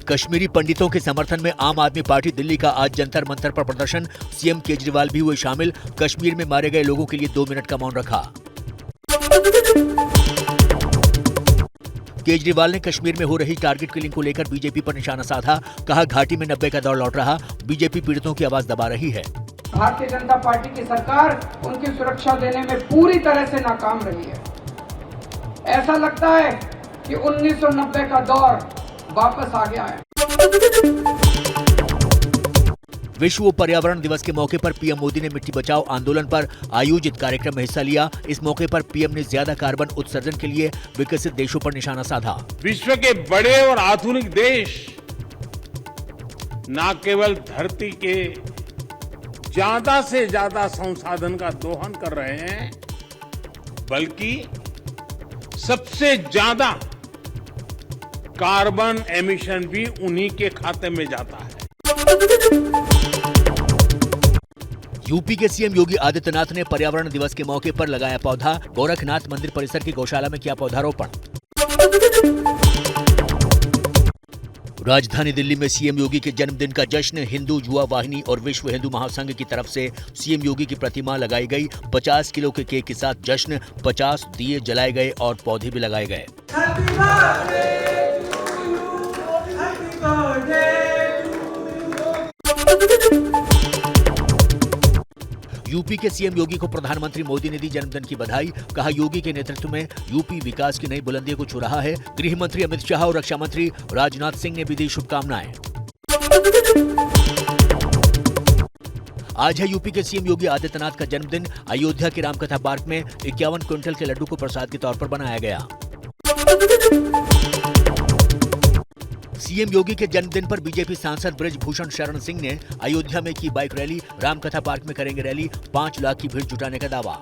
कश्मीरी पंडितों के समर्थन में आम आदमी पार्टी दिल्ली का आज जंतर मंतर पर प्रदर्शन। सीएम केजरीवाल भी हुए शामिल। कश्मीर में मारे गए लोगों के लिए 2 मिनट का मौन रखा। केजरीवाल ने कश्मीर में हो रही टारगेट किलिंग को लेकर बीजेपी पर निशाना साधा। कहा, घाटी में 90 का दौर लौट रहा, बीजेपी पीड़ितों की आवाज दबा रही है। भारतीय जनता पार्टी की सरकार उनकी सुरक्षा देने में पूरी तरह से नाकाम रही है। ऐसा लगता है कि 1990 का दौर वापस आ गया है। विश्व पर्यावरण दिवस के मौके पर पीएम मोदी ने मिट्टी बचाओ आंदोलन पर आयोजित कार्यक्रम में हिस्सा लिया। इस मौके पर पीएम ने ज्यादा कार्बन उत्सर्जन के लिए विकसित देशों पर निशाना साधा। विश्व के बड़े और आधुनिक देश न केवल धरती के ज्यादा से ज्यादा संसाधन का दोहन कर रहे हैं, बल्कि सबसे ज्यादा कार्बन एमिशन भी उन्हीं के खाते में जाता है। यूपी के सीएम योगी आदित्यनाथ ने पर्यावरण दिवस के मौके पर लगाया पौधा। गोरखनाथ मंदिर परिसर की गौशाला में किया पौधारोपण। राजधानी दिल्ली में सीएम योगी के जन्मदिन का जश्न। हिंदू युवा वाहिनी और विश्व हिंदू महासंघ की तरफ से सीएम योगी की प्रतिमा लगाई गई। 50 किलो के केक के साथ जश्न, 50 दिए जलाए गए और पौधे भी लगाए गए। यूपी के सीएम योगी को प्रधानमंत्री मोदी ने दी जन्मदिन की बधाई। कहा, योगी के नेतृत्व में यूपी विकास की नई बुलंदियों को छू रहा है। गृह मंत्री अमित शाह और रक्षा मंत्री राजनाथ सिंह ने भी दी शुभकामनाएं। आज है यूपी के सीएम योगी आदित्यनाथ का जन्मदिन। अयोध्या के रामकथा पार्क में 51 क्विंटल के लड्डू को प्रसाद के तौर पर बनाया गया। सीएम योगी के जन्मदिन पर बीजेपी सांसद ब्रजभूषण शरण सिंह ने अयोध्या में की बाइक रैली। रामकथा पार्क में करेंगे रैली। 5 लाख की भीड़ जुटाने का दावा।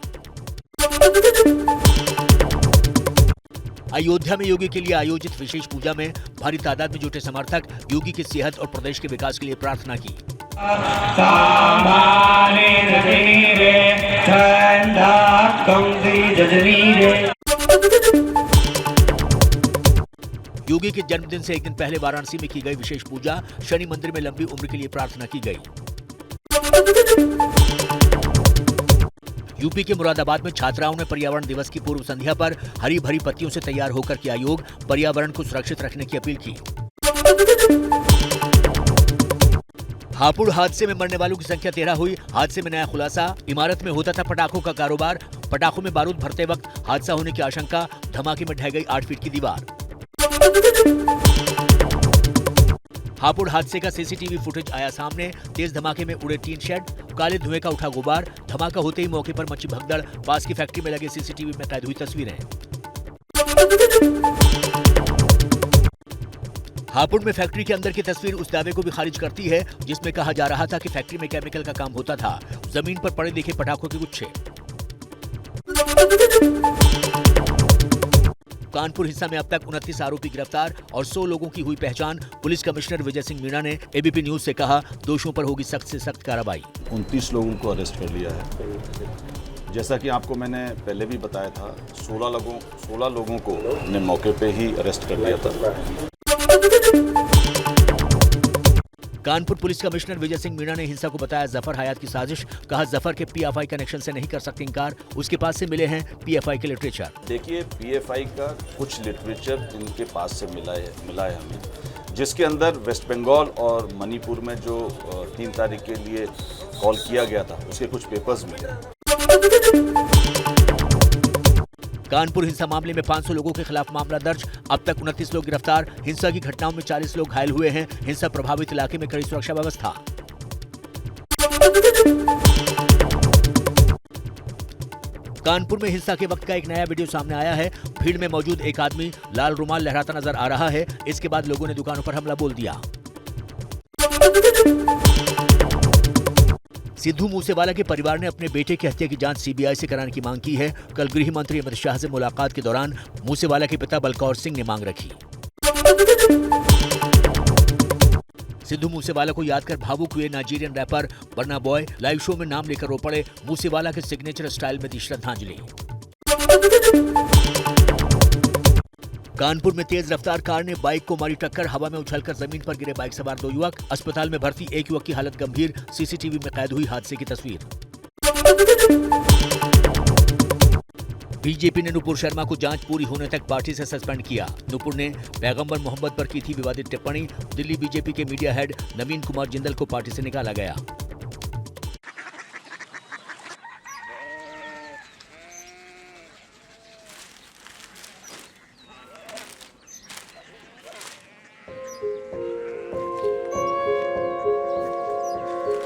अयोध्या में योगी के लिए आयोजित विशेष पूजा में भारी तादाद में जुटे समर्थक। योगी की सेहत और प्रदेश के विकास के लिए प्रार्थना की। योगी के जन्मदिन से एक दिन पहले वाराणसी में की गई विशेष पूजा। शनि मंदिर में लंबी उम्र के लिए प्रार्थना की गई। यूपी के मुरादाबाद में छात्राओं ने पर्यावरण दिवस की पूर्व संध्या पर हरी भरी पत्तियों से तैयार होकर किया योग। पर्यावरण को सुरक्षित रखने की अपील की। हापुड़ हादसे में मरने वालों की संख्या 13 हुई। हादसे में नया खुलासा। इमारत में होता था पटाखों का कारोबार। पटाखों में बारूद भरते वक्त हादसा होने की आशंका। धमाके में ढह गई 8 फीट की दीवार। हापुड़ हादसे का सीसीटीवी फुटेज आया सामने। तेज धमाके में उड़े टीन शेड। काले धुएं का उठा गुबार। धमाका होते ही मौके पर मची भगदड़। पास की फैक्ट्री में लगे सीसीटीवी में कैद हुई तस्वीरें। हापुड़ में फैक्ट्री के अंदर की तस्वीर उस दावे को भी खारिज करती है जिसमें कहा जा रहा था कि फैक्ट्री में केमिकल का काम होता था। जमीन पर पड़े दिखे पटाखों के गुच्छे। कानपुर हिस्सा में अब तक 29 आरोपी गिरफ्तार और 100 लोगों की हुई पहचान। पुलिस कमिश्नर विजय सिंह मीणा ने एबीपी न्यूज से कहा, दोषियों पर होगी सख्त से सख्त कार्रवाई। 29 लोगों को अरेस्ट कर लिया है। जैसा कि आपको मैंने पहले भी बताया था, 16 लोगों को हमने मौके पे ही अरेस्ट कर लिया था। कानपुर पुलिस कमिश्नर विजय सिंह मीणा ने हिंसा को बताया जफर हयात की साजिश। कहा, जफर के पीएफआई कनेक्शन से नहीं कर सकते इंकार। उसके पास से मिले हैं पीएफआई के लिटरेचर। देखिए, पीएफआई का कुछ लिटरेचर इनके पास से मिला है हमें, जिसके अंदर वेस्ट बंगाल और मणिपुर में जो 3 तारीख के लिए कॉल किया गया था उसके कुछ पेपर्स मिले। कानपुर हिंसा मामले में 500 लोगों के खिलाफ मामला दर्ज। अब तक 29 लोग गिरफ्तार। हिंसा की घटनाओं में 40 लोग घायल हुए हैं। हिंसा प्रभावित इलाके में कड़ी सुरक्षा व्यवस्था। कानपुर में हिंसा के वक्त का एक नया वीडियो सामने आया है। भीड़ में मौजूद एक आदमी लाल रुमाल लहराता नजर आ रहा है। इसके बाद लोगों ने दुकानों पर हमला बोल दिया। सिद्धू मूसेवाला के परिवार ने अपने बेटे की हत्या की जांच सीबीआई से कराने की मांग की है। कल गृह मंत्री अमित शाह से मुलाकात के दौरान मूसेवाला के पिता बलकौर सिंह ने मांग रखी। सिद्धू मूसेवाला को याद कर भावुक हुए Nigerian rapper Burna Boy live show में नाम लेकर रो पड़े। मूसेवाला के सिग्नेचर स्टाइल में दी श्रद्धांजलि। कानपुर में तेज रफ्तार कार ने बाइक को मारी टक्कर, हवा में उछलकर जमीन पर गिरे बाइक सवार 2 युवक। अस्पताल में भर्ती एक युवक की हालत गंभीर, सीसीटीवी में कैद हुई हादसे की तस्वीर। बीजेपी ने नुपुर शर्मा को जांच पूरी होने तक पार्टी से सस्पेंड किया। नुपुर ने पैगंबर मोहम्मद पर की थी विवादित टिप्पणी। दिल्ली बीजेपी के मीडिया हेड नवीन कुमार जिंदल को पार्टी से निकाला गया।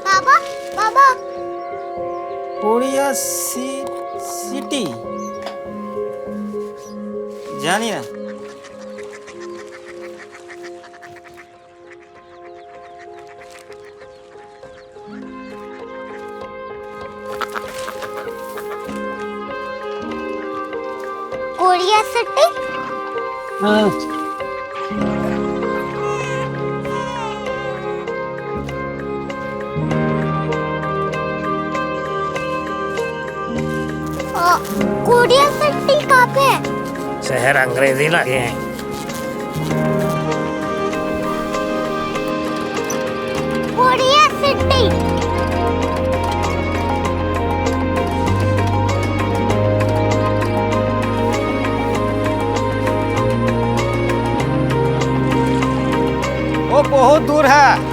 बाबा बाबा कोरिया सिटी जानी ना कोरिया सिटी कोरिया सिटी कहाँ पे है? शहर अंग्रेजी लगे हैं। कोरिया सिटी वो बहुत दूर है।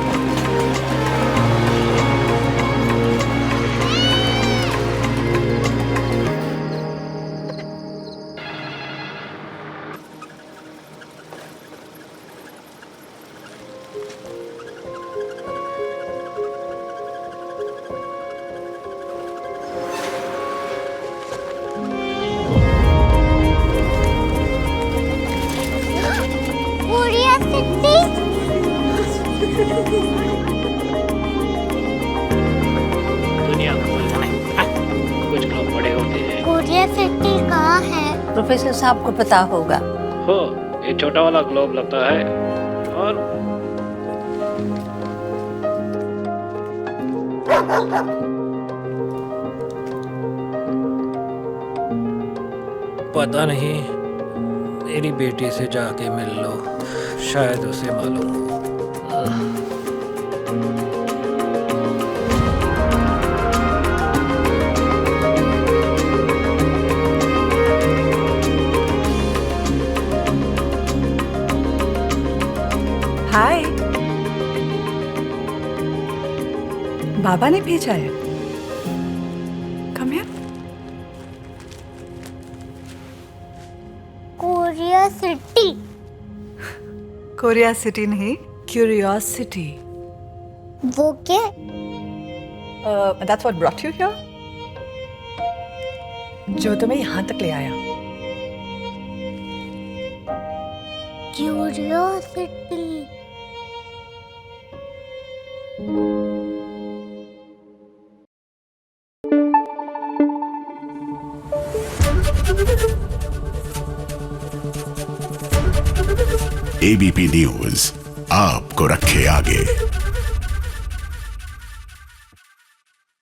कोरिया सिटी दुनिया कुछ लोग बड़े होते हैं। कोरिया सिटी कहाँ है? प्रोफेसर साहब को पता होगा। हो ये छोटा वाला ग्लोब लगता है और पता नहीं, मेरी बेटी से जाके मिल लो, शायद उसे मालूम हो। हाय, बाबा ने भेजा है। Come here. Korea city Korea city नहीं, क्यूरियोसिटी। वो क्या? That's what brought you here? जो तुम्हें यहाँ तक ले आया। क्यूरियोसिटी एबीपी न्यूज आपको रखे आगे।